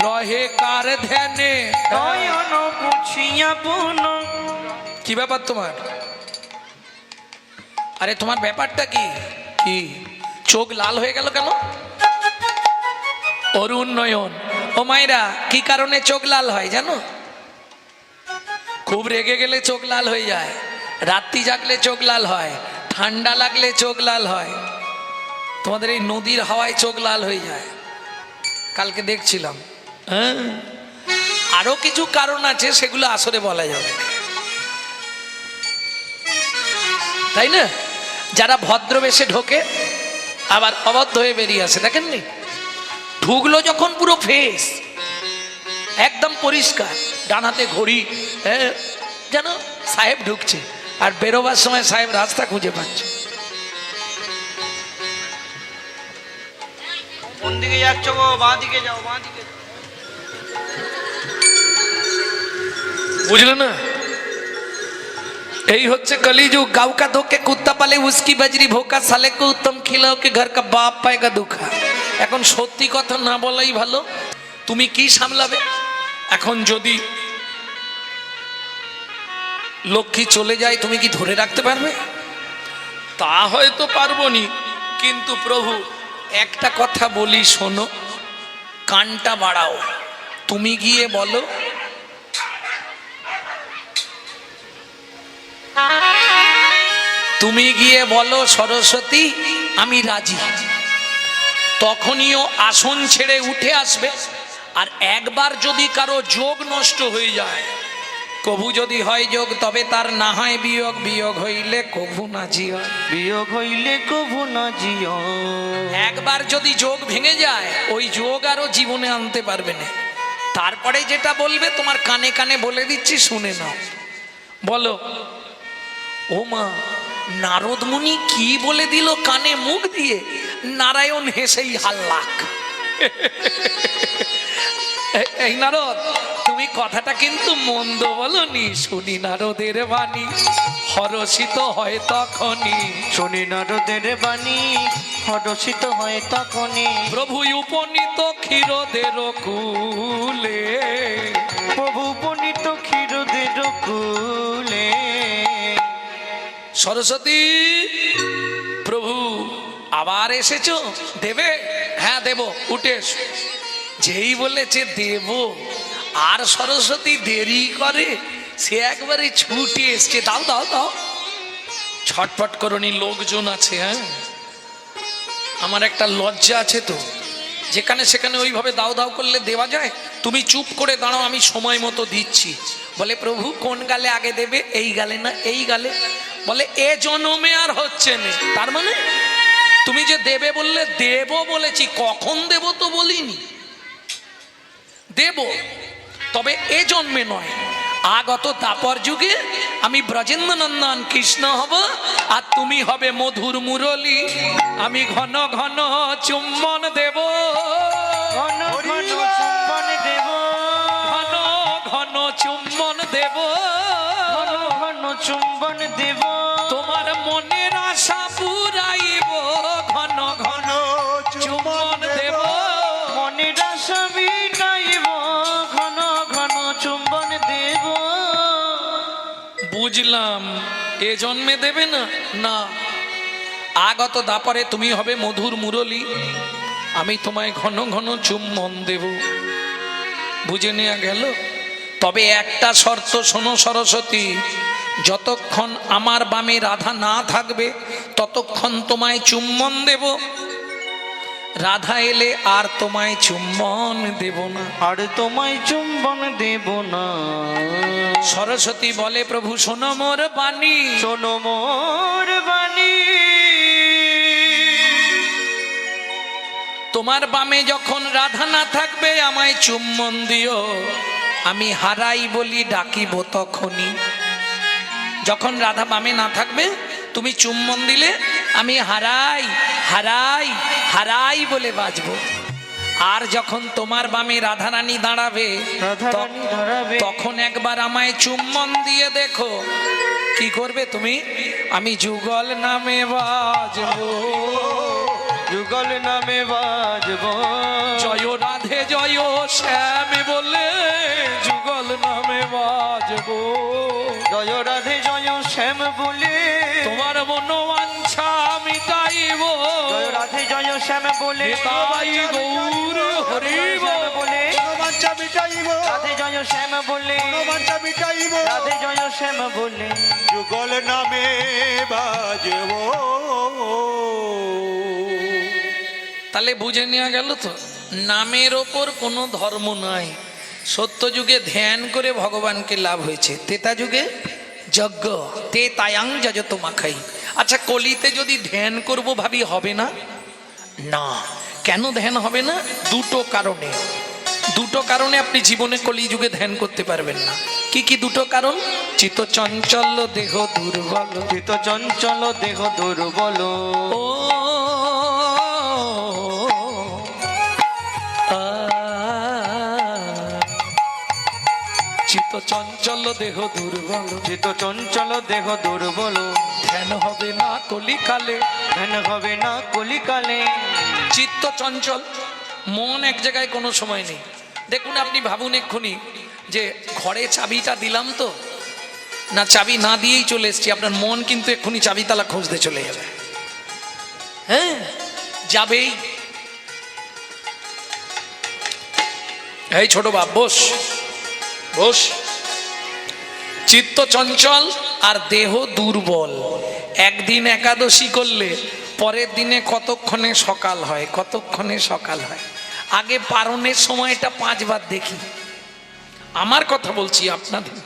রহে কার ধ্যানে। নয়ন মুছিয়া পুন। কি ব্যাপার তোমার? আরে তোমার ব্যাপারটা কি? কি চোখ লাল হয়ে গেল কেন? অরুণ নয়ন, ও মায়েরা কি কারণে চোখ লাল হয় জানো? খুব রেগে গেলে চোখ লাল হয়ে যায়, রাত্রি জাগলে চোখ লাল হয়, ঠান্ডা লাগলে চোখ লাল হয়, তোমাদের এই নদীর হাওয়ায় চোখ লাল হয়ে যায়। কালকে দেখছিলাম। হ্যাঁ, আরো কিছু কারণ আছে, সেগুলো আসরে বলা যাবে, তাই না? যারা ভদ্রবেশে ঢোকে আবার অবদ্ধ হয়ে বেরিয়ে আসে, দেখেননি? ঢুকলো যখন পুরো ফেস একদম পরিষ্কার, ডান হাতে ঘড়ি, যেন সাহেব ঢুকছে, আর বেরোবার সময় সাহেব রাস্তা খুঁজে পাচ্ছে। কোন দিকে যাচ্ছ গো? বাঁ দিকে যাও, বাঁ দিকে। বুঝলো না? এই হচ্ছে कलयुग। गाँव का धोके कुत्ता पाले उसकी बजरी भोका, साले को उत्तम खिलाओ के घर का बाप पाएगा दुखा। এখন সত্যি কথা না বলাই ভালো। তুমি কি সামলাবে? এখন যদি লক্ষ্মী চলে যায়, তুমি কি ধরে রাখতে পারবে? তা হয়তো পারবো নি, কিন্তু প্রভু একটা কথা বলি শোনো, কানটা বাড়াও। তুমি গিয়ে বলো, তুমি গিয়ে বলো সরস্বতী আমি রাজি। তখনইও আসন ছেড়ে উঠে আসবে। আর একবার যদি কারো যোগ নষ্ট হয়ে যায়, কভু যদি হয় যোগ তবে তার না হয় বিয়োগ, বিয়োগ হইলে কভু না জিও, বিয়োগ হইলে কভু না জিও। একবার যদি যোগ ভেঙে যায়, ওই যোগ আরো জীবনে আনতে পারবে না। তারপরে যেটা বলবে তোমার কানে কানে বলে দিচ্ছি, শুনে নাও। বলো, ও মা, নারদ মুনি কি বলে দিল কানে মুখ দিয়ে? নারায়ণ হেসেই হাল্লাক। এই নারদ, তুমি কথাটা কিন্তু মন্দ বলনি, শুনি নারদের বাণী। হরষিত হয় তখনই। শুনি নারদের বাণী হরষিত হয় তখনই। প্রভু উপনীত ক্ষীরদের কুলে, প্রভু উপনীত ক্ষীরদের কুলে। সরস্বতী প্রভু আবার এসেছো, দেবে? হ্যাঁ দেব, উঠে এসো। যেই বলেছে দেব, আর সরস্বতী দেরি করে, সে একবারে ছুটে এসছে, দাও দাও দাও। ছটফট করনি, লোকজন আছে। হ্যাঁ, আমার একটা লজ্জা আছে তো, যেখানে সেখানে ওইভাবে দাও দাও করলে দেওয়া যায়? তুমি চুপ করে দাঁড়াও, আমি সময় মতো দিচ্ছি। বলে প্রভু কোন গালে আগে দেবে? এই গালে না এই গালে? বলে এ জন্মে আর হচ্ছে না। তার মানে তুমি যে দেবে বললে, দেব বলেছি, কখন দেব তো বলিনি। দেব, তবে এ জন্মে নয়, আগত দাপর যুগে আমি ব্রজেন্দ্র নন্দন কৃষ্ণ হব, আর তুমি হবে মধুর মুরলী। আমি ঘন ঘন চুম্বন দেব, ঘন ঘন চুম্বন দেব, ঘন ঘন চুম্বন দেব, ঘন ঘন চুম্বন দেব। তোমার মনের আশা পুরাইব, ঘন ঘন চুম্বন দেব। মনের আশা মিটাইব, ঘন ঘন চুম্বন দেব। বুঝলাম, এ জন্মে দেবে না? না, আগত দাপরে তুমি হবে মধুর মুরলী, আমি তোমায় ঘন ঘন চুম্বন দেব। বুঝে নেওয়া গেল? তবে একটা শর্ত শোনো সরস্বতী, যতক্ষণ আমার বামে রাধা না থাকবে ততক্ষণ তোমায় চুম্বন দেব, রাধা এলে আর তোমায় চুম্বন দেব না। আর তোমায় চুম্বন দেব না। সরস্বতী বলে প্রভু শোনো মোর বাণী, শোনো মোর বাণী। তোমার বামে যখন রাধা না থাকবে আমায় চুম্বন দিও, আমি হারাই বলি ডাকিব তখনই। যখন রাধা বামে না থাকবে তুমি চুম্বন দিলে আমি হারাই হারাই হারাই বলে বাজবো। আর যখন তোমার বামে রাধারানী দাঁড়াবে, রাধারানী দাঁড়াবে, তখন একবার আমায় চুম্বন দিয়ে দেখো কি করবে তুমি। আমি যুগল নামে বাজবো, যুগল নামে বাজবো। জয় রাধে জয় শ্যাম বলে যুগল নামে বাজবো। জয় রাধে জয় শ্যাম বলে তোমার মনোবাঞ্ছা মিটাইব, জয় রাধে জয় শ্যাম বলে নিতাই গৌর হরিব বলে মনোবাঞ্ছা মিটাইব, রাধে জয় শ্যাম বলে মনোবাঞ্ছা মিটাইব, রাধে জয় শ্যাম বলে যুগল নামে বাজব। তাহলে বুঝে নেওয়া গেল তো, নামের ওপর কোনো ধর্ম নাই। সত্য যুগে ধ্যান করে ভগবানকে লাভ হয়েছে, ত্রেতা যুগে যজ্ঞ, তে তায়াং যজত মাখাই। আচ্ছা কলিতে যদি ধ্যান করব ভাবি হবে না? না, কেন ধ্যান হবে না? দুটো কারণে। দুটো কারণে আপনি জীবনে কলিযুগে ধ্যান করতে পারবেন না। কি কি দুটো কারণ? চিত্ত চঞ্চল দেহ দুর্বল, চিত চঞ্চল দেহ দুর্বল। ও চিত্ত চঞ্চল দেহ দুর্বল, চিত চঞ্চল দেহ দুর্বল। ধ্যান হবে না কলিকালে, ধ্যান হবে না কলিকালে। চিত্ত চঞ্চল, মন এক জায়গায় কোনো সময় নেই। দেখুন আপনি ভাবুন এক্ষুনি যে ঘরে চাবিটা দিলাম তো, না চাবি না দিয়েই চলে এসছি, আপনার মন কিন্তু এক্ষুনি চাবি তালা খুঁজতে চলে যাবে। হ্যাঁ যাবেই। এই ছোট বাপ বস বস। চিত্ত চঞ্চল আর দেহ দুর্বল। একদিন একাদশী করলে পরের দিনে কতক্ষণে সকাল হয়, কতক্ষণে সকাল হয়। আগে পারণের সময়টা 5 বার দেখি। আমার কথা বলছি, আপনাদের।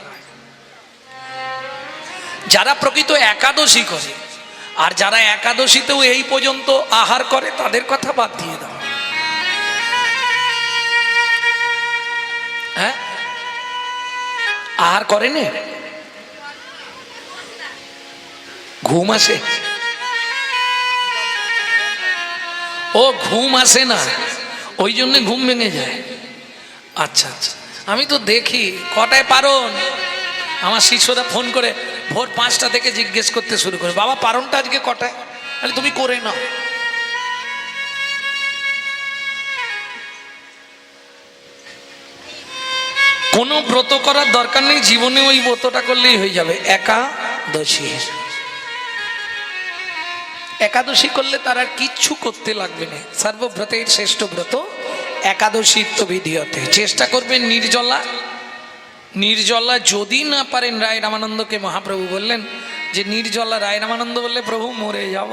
যারা প্রকৃত একাদশী করে আর যারা একাদশীতেও এই পর্যন্ত আহার করে তাদের কথা বাদ দিয়ে দাও। হ্যাঁ আহার করে না, ঘুম আসে। ও ঘুম আসে না, ওই জন্য ঘুম ভেঙে যায়। আচ্ছা আচ্ছা, আমি তো দেখি কটায় পারণ, আমার শিষ্যরা ফোন করে ভোর 5টা থেকে জিজ্ঞেস করতে শুরু করে, বাবা পারণটা আজকে কটায়? তাহলে তুমি করে নাও। কোনো ব্রত করার দরকার নেই, জীবনে ওই ব্রতটা করলেই হয়ে যাবে। একাদশী, একাদশী করলে তার আর কিচ্ছু করতে লাগবে না। সর্বব্রতের শ্রেষ্ঠ ব্রত একাদশী তো বিধিয়তে। চেষ্টা করবেন নির্জলা। নির্জলা যদি না পারেন, রায় রামানন্দকে মহাপ্রভু বললেন যে নির্জলা, রায় রামানন্দ বললে প্রভু মরে যাব,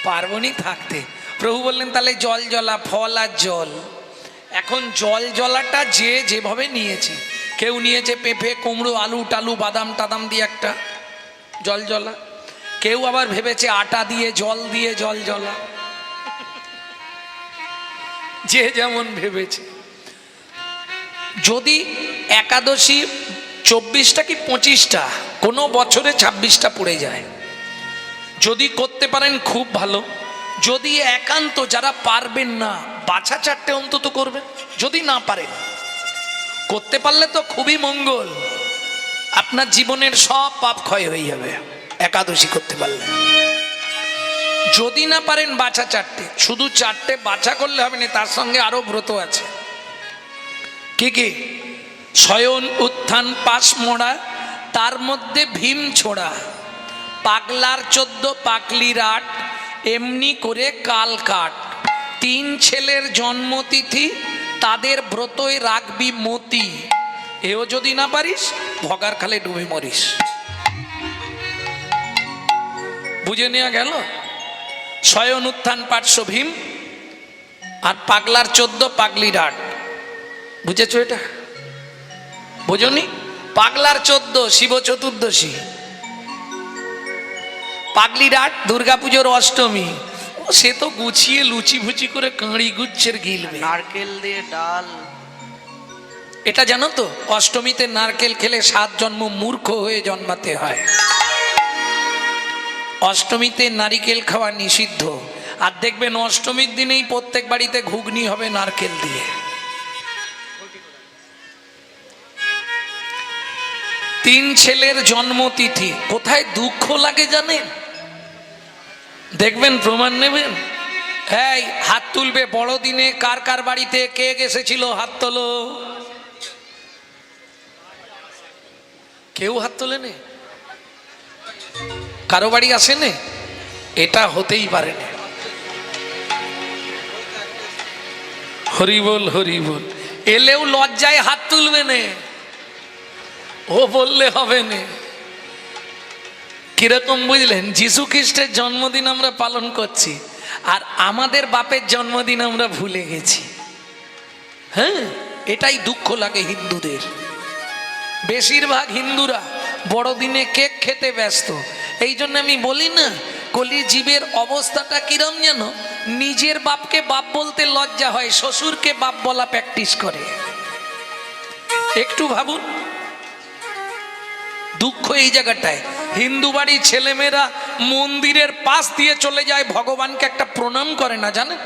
পার্বণী থাকতে। প্রভু বললেন তাহলে জল জলা, ফল আর জল। এখন জল জলাটা যে যেভাবে নিয়েছে, কেউ নিয়েছে পেঁপে কুমড়ো আলু টালু বাদাম টাদাম দিয়ে একটা জল জলা, কেউ আবার ভেবেছে আটা দিয়ে জল জলা, যে যেমন ভেবেছে। যদি একাদশী 24টা কি 25টা, কোনো বছরে 26টা পড়ে যায়, যদি করতে পারেন খুব ভালো। যদি একান্ত যারা পারবেন না, বাছা 4টে অন্তত করবেন। যদি না পারেন, করতে পারলে তো খুবই মঙ্গল, আপনার জীবনের সব পাপ ক্ষয় হয়ে যাবে একাদশী করতে পারলে। যদি না পারেন বাছা 4টে, শুধু 4টে বাছা করলে হবে না, তার সঙ্গে আরো ব্রত আছে। কি কি? শয়ন উত্থান পাশ মোড়া, তার মধ্যে ভীম ছোড়া, পাগলার 14 পাকলির 8, এমনি করে কাল কাট, 3 ছেলের জন্মতিথি, তাদের ব্রতই রাখবি মতি, এও যদি না পারিস ভগার খালে ডুবে মরিস। বুঝে নেওয়া গেল? শয়ন উত্থান পার্শ্ব ভীম আর পাগলার 14 পাগলির 8। বুঝেছো এটা? বুঝনি? পাগলার 14 শিব চতুর্দশী, পাগলির 8 দুর্গাপুজোর অষ্টমী। সে তো গুছিয়ে লুচি ভুচি করে কাঁড়ি গুচ্ছের গিলবে, নারকেল দিয়ে ডাল। এটা জানো তো? অষ্টমীতে নারকেল খেলে 7 জন্ম মূর্খ হয়ে জন্মাতে হয়। অষ্টমীতে নারিকেল খাওয়া নিষিদ্ধ। আর দেখবেন অষ্টমীর দিনেই প্রত্যেক বাড়িতে ঘুগনি হবে নারকেল দিয়ে। 3 ছেলের জন্মতিথি। কোথায় দুঃখ লাগে জানেন? দেখবেন, প্রমাণ নেবেন। এই হাত তুলবে বড়দিনে কার কার বাড়িতে কে এসেছিল? হাত তোলো। কেউ হাত তোলে নে? কারো বাড়ি আসে নে? এটা হতেই পারে না। হরি বল হরি বল। এলেও লজ্জায় হাত তুলবে নে, ও বললে হবে না। কিরকম বুঝলেন? যিশু খ্রিস্টের জন্মদিন আমরা পালন করছি, আর আমাদের বাপের জন্মদিন আমরা ভুলে গেছি। হ্যাঁ, এটাই দুঃখ লাগে হিন্দুদের। বেশিরভাগ হিন্দুরা বড়দিনে কেক খেতে ব্যস্ত। এই জন্য আমি বলি না, কলি জীবের অবস্থাটা কিরম যেন, নিজের বাপকে বাপ বলতে লজ্জা হয়, শ্বশুরকে বাপ বলা প্র্যাকটিস করে। একটু ভাবুন, দুঃখ এই জায়গাটায়। হিন্দু বাড়ির ছেলেমেয়েরা মন্দিরের পাশ দিয়ে চলে যায়, ভগবানকে একটা প্রণাম করে না, জানেন?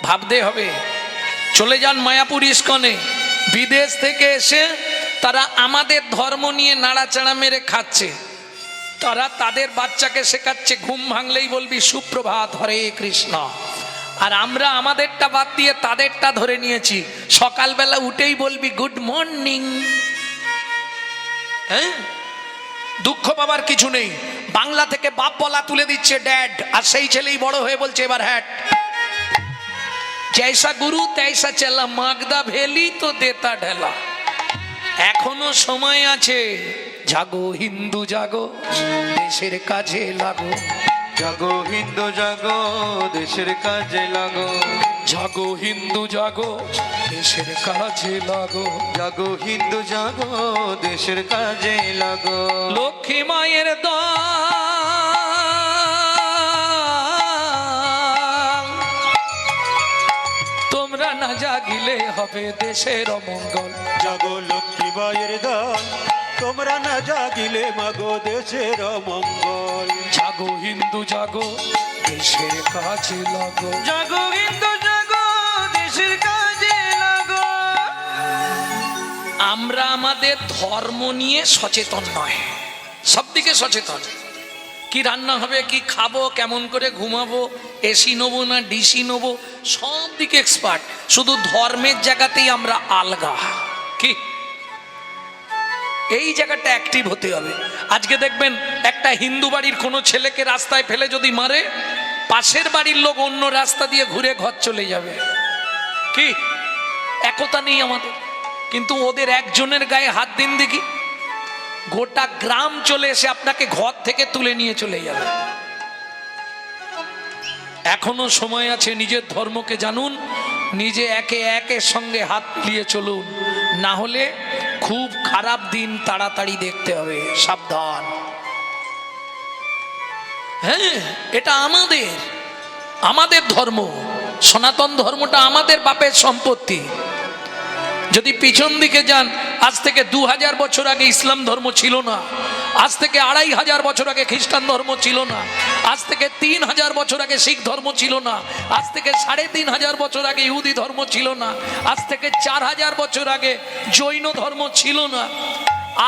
ভাবতে হবে। চলে যান মায়াপুর ইস্কনে, বিদেশ থেকে এসে তারা আমাদের ধর্ম নিয়ে নাড়াচাড়া মেরে খাচ্ছে। তারা তাদের বাচ্চাকে শেখাচ্ছে ঘুম ভাঙলেই বলবি সুপ্রভাত হরে কৃষ্ণ, আর আমরা আমাদেরটা বাদ দিয়ে তাদেরটা ধরে নিয়েছি। সকালবেলা উঠেই বলবি গুড মর্নিং। হ্যাঁ, দুঃখ পাবার কিছু নেই। বাংলা থেকে বাপ বলা তুলে দিচ্ছে ড্যাড, আর সেই ছেলেই বড় হয়ে বলছে এবার হ্যাট। জৈসা গুরু তৈসা চেলা, মাগদা ভেলি তো দেতা ঢেলা। এখনো সময় আছে, জাগো হিন্দু জাগো, দেশের কাজে লাগো। জাগো হিন্দু জাগো, দেশের কাজে লাগো। জাগো হিন্দু জাগো, দেশের কাজে লাগো। জাগো হিন্দু জাগো, দেশের কাজে লাগো। লক্ষ্মী মায়ের দান, তোমরা না জাগিলে হবে দেশের অমঙ্গল। জাগো লক্ষ্মী মায়ের দান, তোমরা না জাগিলে মাগো দেশের মঙ্গল। জাগো হিন্দু জাগো, দেশের কাজে লাগো। জাগো হিন্দু জাগো, দেশের কাজে লাগো। আমরা আমাদের আমাদের ধর্ম নিয়ে সচেতন নয়, সব দিকে সচেতন। কি রান্না হবে, কি খাবো, কেমন করে ঘুমাবো, এসি নেবো না ডিসি নেবো, সব দিকে এক্সপার্ট। শুধু ধর্মের জায়গাতেই আমরা আলগা। কি এই জায়গাটা অ্যাক্টিভ হতে হবে। আজকে দেখবেন একটা হিন্দু বাড়ির কোনো ছেলেকে রাস্তায় ফেলে যদি মারে, পাশের বাড়ির লোক অন্য রাস্তা দিয়ে ঘুরে ঘর চলে যাবে। কি একতা নেই আমাদের। কিন্তু ওদের একজনের গায়ে হাত দিন দেখি, গোটা গ্রাম চলে এসে আপনাকে ঘর থেকে তুলে নিয়ে চলে যাবে। এখনো সময় আছে, নিজের ধর্মকে জানুন, নিজে একে একের সঙ্গে হাত মিলিয়ে চলুন, না হলে খুব খারাপ দিন তাড়াতাড়ি দেখতে হবে। সাবধান। হ্যাঁ, এটা আমাদের ধর্ম, সনাতন ধর্মটা আমাদের বাপের সম্পত্তি। যদি পিছন দিকে যান, আজ থেকে 2000 বছর আগে ইসলাম ধর্ম ছিল না, আজ থেকে 2500 বছর আগে খ্রিস্টান ধর্ম ছিল না, আজ থেকে 3000 বছর আগে শিখ ধর্ম ছিল না, আজ থেকে 3500 বছর আগে ইহুদি ধর্ম ছিল না, আজ থেকে 4000 বছর আগে জৈন ধর্ম ছিল না,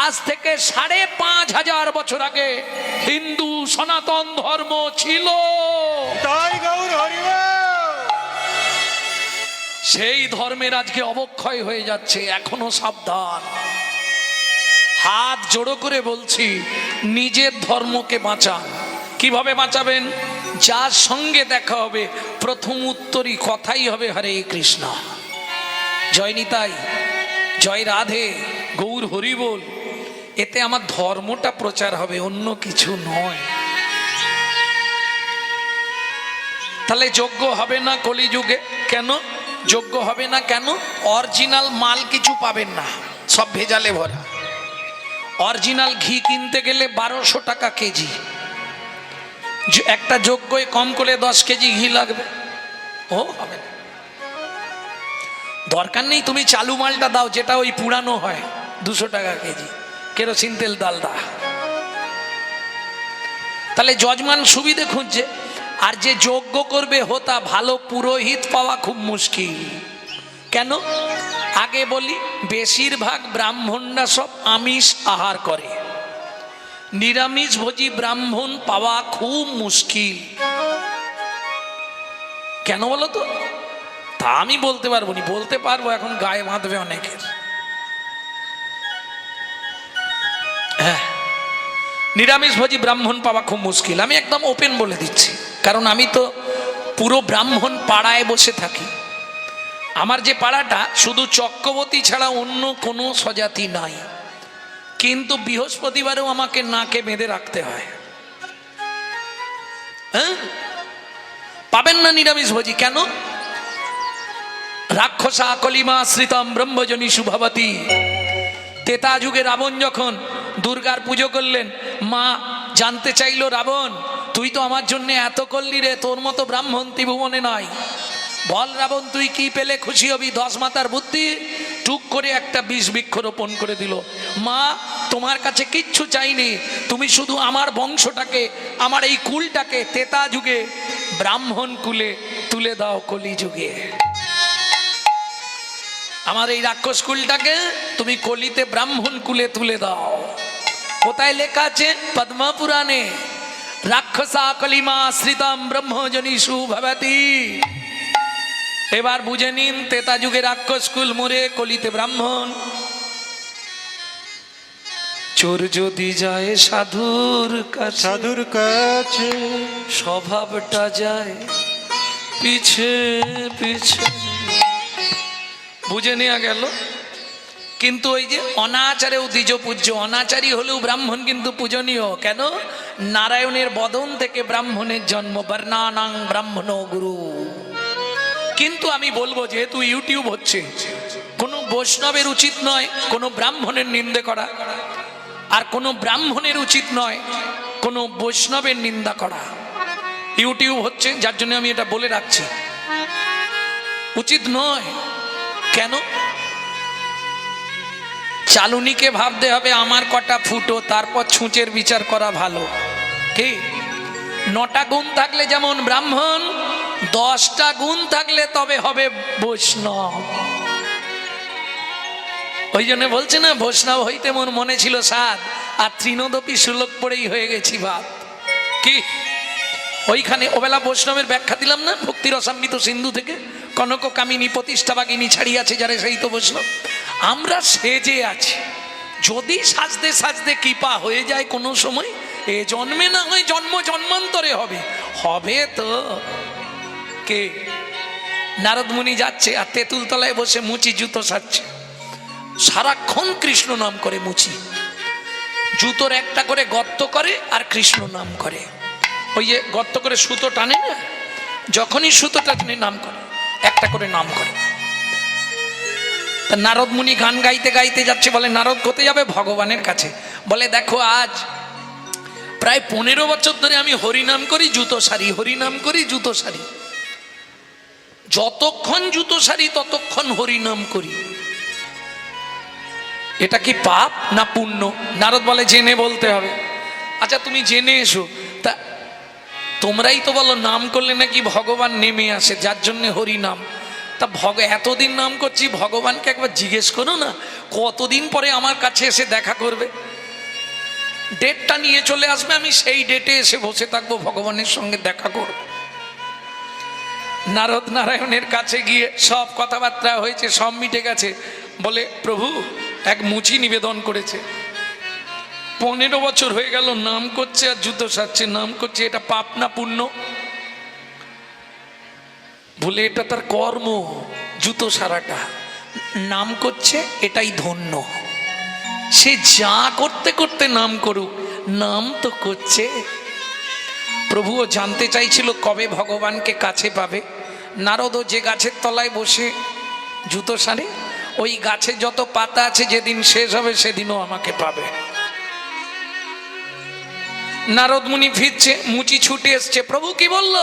আজ থেকে 5500 বছর আগে হিন্দু সনাতন ধর্ম ছিল। তাই গৌর হরিবল। সেই ধর্মের আজকে অবক্ষয় হয়ে যাচ্ছে। এখনো সাবধান। হাত জোড়ো করে বলছি, নিজের ধর্মকে বাঁচান। কিভাবে বাঁচাবেন? যার সঙ্গে দেখা হবে প্রথম উত্তরই কথাই হবে হরে কৃষ্ণ, জয় নিতাই, জয় রাধে, গৌর হরি বল। এতে আমার ধর্মটা প্রচার হবে, অন্য কিছু নয়। তাহলে যোগ্য হবে না কলিযুগে। কেন যোগ্য হবে না? কেন? অরিজিনাল মাল কিছু পাবেন না, সব ভেজালে ভরা। অরিজিনাল ঘি কিনতে গেলে 1200 টাকা কেজি। একটা যোগ্যই কম করে 10 কেজি ঘি লাগবে, ও হবে না। দরকার নেই তুমি চালু মালটা দাও, যেটা ওই পুরানো হয়, 200 টাকা কেজি, কেরোসিন তেল ডালডা। তাহলে যজমান সুবিধে খুঁজছে। আর যে যজ্ঞ করবে হোতা, ভালো পুরোহিত পাওয়া খুব মুশকিল। কেন? আগে বলি, বেশিরভাগ ব্রাহ্মণরা সব আমিষ আহার করে, নিরামিষ ভোজী ব্রাহ্মণ পাওয়া খুব মুশকিল। কেন বলো তো? তা আমি বলতে পারবো নি, বলতে পারবো, এখন গায়ে বাঁধবে অনেকের। হ্যাঁ, নিরামিষ ভোজী ব্রাহ্মণ পাওয়া খুব মুশকিল। আমি একদম ওপেন বলে দিচ্ছি, কারণ আমি তো পুরো ব্রাহ্মণ পাড়ায় বসে থাকি। আমার যে পাড়াটা শুধু চক্রবর্তী ছাড়া অন্য কোনো স্বজাতি নাই, কিন্তু বৃহস্পতিবারেও আমাকে নাকে বেঁধে রাখতে হয়। হ্যাঁ, পাবেন না নিরামিষ ভোজী। কেন? রাক্ষসা কলিমা শ্রিতম ব্রহ্মজনী শুভবতী। তেতা যুগে রাবণ যখন দুর্গার পুজো করলেন, মা জানতে চাইলো, রাবণ তুই তো আমার জন্য এত করলি রে, তোর মতো ব্রাহ্মণ ত্রিভুবনে নাই, বল রাবণ তুই কি পেলে খুশি হবি? 10 মাতার বুদ্ধি। টুক করে একটা বিষ বৃক্ষ রোপণ করে দিল। মা তোমার কাছে কিচ্ছু চাইনি, তুমি শুধু আমার বংশটাকে, আমার এই কুলটাকে তেতা যুগে ব্রাহ্মণ কুলে তুলে দাও কলি যুগে। আমার এই রাক্ষস কুলটাকে তুমি কলিতে ব্রাহ্মণ কুলে তুলে দাও। কোথায় লেখা আছে? পদ্মা পুরাণে। রাক্ষসা কলিমা শ্রিতম ব্রহ্মজনী শুভবতী। এবার বুঝে নিন, তেতা যুগে রাক্ষস কুল মরে কলিতে ব্রাহ্মণ। চোর যদি যায় সাধুর কাছে, সাধুর কাছে স্বভাবটা যায় পিছে পিছে। বুঝে নেওয়া গেল। কিন্তু ওই যে অনাচারেও দ্বিজ পূজ্য, অনাচারী হলেও ব্রাহ্মণ কিন্তু পূজনীয়। কেন? নারায়ণের বদন থেকে ব্রাহ্মণের জন্ম, বর্ণানাং ব্রাহ্মণ গুরু। কিন্তু আমি বলবো, যেহেতু ইউটিউব হচ্ছে, কোনো বৈষ্ণবের উচিত নয় কোনো ব্রাহ্মণের নিন্দে করা, আর কোনো ব্রাহ্মণের উচিত নয় কোনো বৈষ্ণবের নিন্দা করা। ইউটিউব হচ্ছে, যার জন্য আমি এটা বলে রাখছি, উচিত নয়। কেন? চালুনিকে ভাবতে হবে আমার কটা ফুটো, তারপর ছুঁচের বিচার করা ভালো। কি? 9টা গুণ থাকলে যেমন ব্রাহ্মণ, 10টা গুণ থাকলে তবে হবে বৈষ্ণব। ওই জন্য বলছে না, বৈষ্ণব হইতে মোর মনে ছিল সাধ, আর তৃণদপি সুলোক পড়েই হয়ে গেছি ভাত। কি ওইখানে ওবেলা বৈষ্ণবের ব্যাখ্যা দিলাম না, ভক্তি রসামৃত সিন্ধু থেকে, কনক কামিনী প্রতিষ্ঠা বাগিনী ছাড়িয়াছে যারে সেই তো বৈষ্ণব। আমরা সেজে আছি, যদি সাজতে সাজতে কৃপা হয়ে যায় কোনো সময়, এ জন্মে না হয় জন্ম জন্মান্তরে হবে, হবে তো। কে? নারদ মুনি যাচ্ছে আর তেঁতুল তলায় বসে মুচি জুতো সাজছে, সারাক্ষণ কৃষ্ণ নাম করে মুচি, জুতোর একটা করে গর্ত করে আর কৃষ্ণ নাম করে। ওই যে গর্ত করে সুতো টানে না, যখনই সুতোটা টানে নাম করে, একটা করে নাম করে। তা নারদ মুনি গান গাইতে গাইতে যাচ্ছে, বলে নারদ কোথায় যাবে? ভগবানের কাছে। বলে দেখো আজ প্রায় 15 বছর ধরে আমি হরিনাম করি জুতো সারি, হরিনাম করি জুতো সারি, যতক্ষণ জুতো সারি ততক্ষণ হরিনাম করি, এটা কি পাপ না পুণ্য? নারদ বলে জেনে বলতে হবে। আচ্ছা তুমি জেনে এসো, তা তোমরাই তো বলো নাম করলে নাকি ভগবান নেমে আসে, যার জন্য হরিনাম। তা এতদিন নাম করছি, ভগবানকে একবার জিজ্ঞেস করো না কতদিন পরে আমার কাছে এসে দেখা করবে, ডেটটা নিয়ে চলে আসবে, আমি সেই ডেটে এসে বসে থাকবো, ভগবানের সঙ্গে দেখা করব। নারদ নারায়ণের কাছে গিয়ে সব কথাবার্তা হয়েছে, সব মিটে গেছে। বলে প্রভু এক মুচি নিবেদন করেছে, 15 বছর হয়ে গেল নাম করছে আর জুতো সাজছে, নাম করছে, এটা পাপ না পুণ্য? বলে এটা তার কর্ম, জুতো সারাটা, নাম করছে এটাই ধন্য, সে যা করতে করতে নাম করুক, নাম তো করছে। প্রভুও জানতে চাইছিল কবে ভগবানকে কাছে পাবে। নারদও যে গাছের তলায় বসে জুতো সারে, ওই গাছে যত পাতা আছে যেদিন শেষ হবে সেদিনও আমাকে পাবে। নারদ মুনি ফিরছে, মুচি ছুটে এসছে, প্রভু কি বলল?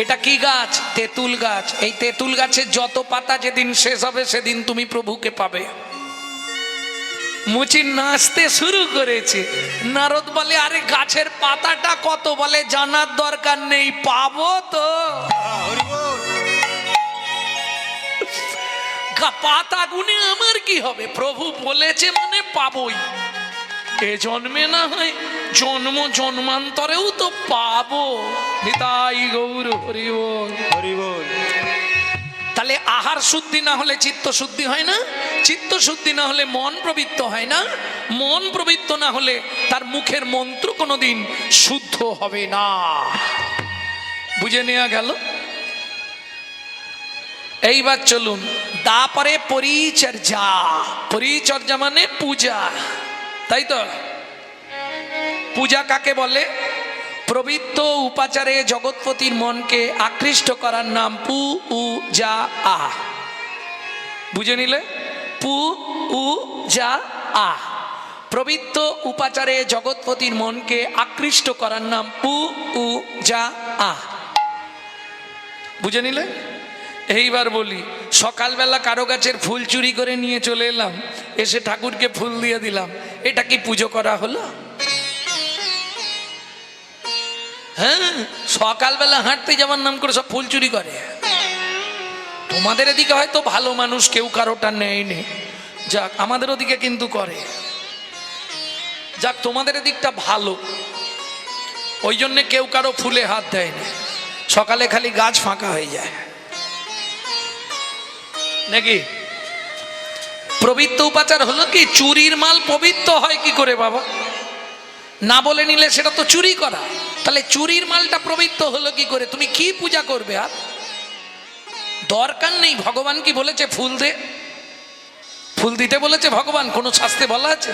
এটা কি গাছ? তেঁতুল গাছ। এই তেঁতুল গাছের যত পাতা যেদিন শেষ হবে সেদিন তুমি প্রভুকে পাবে। মুচি নাচতে শুরু করেছে। নারদ বলে আরে গাছের পাতাটা কত? বলে জানার দরকার নেই, পাবো তো। পাতা গুনে আমার কি হবে? প্রভু বলেছে মানে পাবোই, এ জন্মে না হয় জন্ম জন্মান্তরেও তো পাবো। নিতাই গৌর হরি বল, হরি বল। তাহলে আহার শুদ্ধি না হলে চিত্ত শুদ্ধি হয় না, চিত্ত শুদ্ধি না হলে মন প্রবৃত্ত হয় না, মন প্রবৃত্ত না হলে তার মুখের মন্ত্র কোনোদিন শুদ্ধ হবে না। বুঝে নেওয়া গেল? এইবার চলুন, তারপরে পরিচর্যা। পরিচর্যা মানে পূজা, তাই তো? পূজা কাকে বলে? প্রবৃত্ত উপাচারে জগৎপতির মনকে আকৃষ্ট করার নাম পু উ যা আ। বুঝে নিলে? পু উ যা আ। প্রবৃত্ত উপাচারে জগৎপতির মনকে আকৃষ্ট করার নাম পু উ যা আ। বুঝে নিলে? এইবার বলি, সকালবেলা কারো গাছের ফুল চুরি করে নিয়ে চলে এলাম, এসে ঠাকুরকে ফুল দিয়ে দিলাম, এটা কি পুজো করা হলো? হ্যাঁ, সকালবেলা হাঁটতে যাওয়ার নাম করে সব ফুল চুরি করে। তোমাদের এদিকে হয়তো ভালো মানুষ কেউ কারোটা নেয়নি, যাক আমাদের ওদিকে কিন্তু করে। যাক তোমাদের এদিকটা ভালো, ওই জন্যে কেউ কারো ফুলে হাত দেয়নি, সকালে খালি গাছ ফাঁকা হয়ে যায় নাকি? পবিত্র উপাচার হলো কি? চুরির মাল পবিত্র হয় কি করে বাবা? না বলে নিলে সেটা তো চুরি করা। তাহলে চুরির মালটা পবিত্র হলো কি করে? তুমি কি পূজা করবে? আর দরকার নেই। ভগবান কি বলেছে ফুল দে? ফুল দিতে বলেছে ভগবান? কোনো শাস্ত্রে বলা আছে?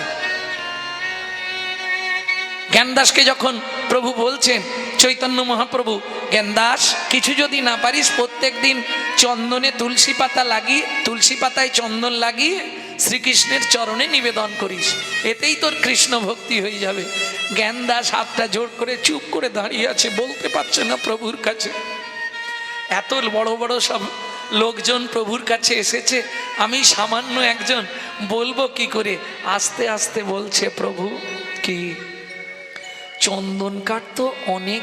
জ্ঞানদাসকে যখন প্রভু বলছেন, চৈতন্য মহাপ্রভু, জ্ঞানদাস কিছু যদি না পারিস প্রত্যেক দিন চন্দনে তুলসী পাতা লাগিয়ে, তুলসী পাতায় চন্দন লাগিয়ে শ্রীকৃষ্ণের চরণে নিবেদন করিস, এতেই তোর কৃষ্ণ ভক্তি হয়ে যাবে। জ্ঞানদাস হাতটা জোর করে চুপ করে দাঁড়িয়ে আছে, বলতে পারছে না প্রভুর কাছে। এত বড় বড় সব লোকজন প্রভুর কাছে এসেছে, আমি সামান্য একজন, বলবো কি করে? আস্তে আস্তে বলছে, প্রভু কি চন্দন কাঠ তো অনেক